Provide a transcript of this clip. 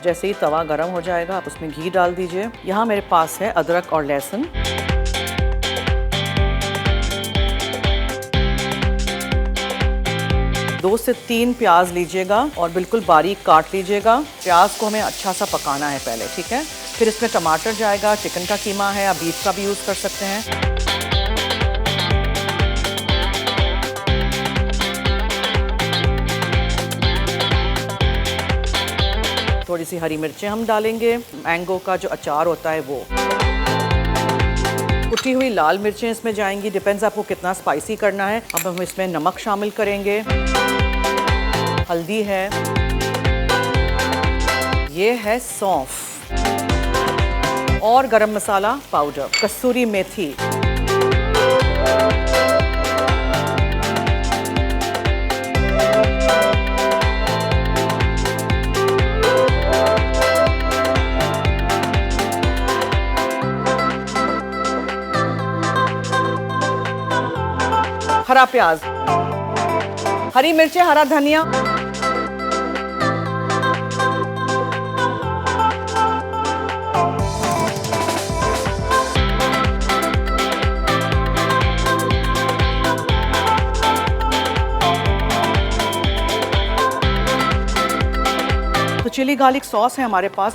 जैसे ही तवा गर्म हो जाएगा आप उसमें घी डाल दीजिए। यहाँ मेरे पास है अदरक और लहसुन। दो से 3 प्याज लीजिएगा और बिल्कुल बारीक काट लीजिएगा। प्याज को हमें अच्छा सा पकाना है पहले, ठीक है। फिर इसमें टमाटर जाएगा, चिकन का कीमा है, आप बीफ का भी यूज़ कर सकते हैं। थोड़ी सी हरी मिर्चें हम डालेंगे, मैंगो का जो अचार होता है वो। कुटी हुई लाल मिर्चें इसमें जाएंगी, डिपेंड्स आपको कितना स्पाइसी करना है। अब हम इसमें नमक शामिल करेंगे, हल्दी है, ये है सौंफ और गरम मसाला पाउडर, कसूरी मेथी। हरा प्याज, हरी मिर्चें, हरा धनिया। तो चिली गार्लिक सॉस है हमारे पास।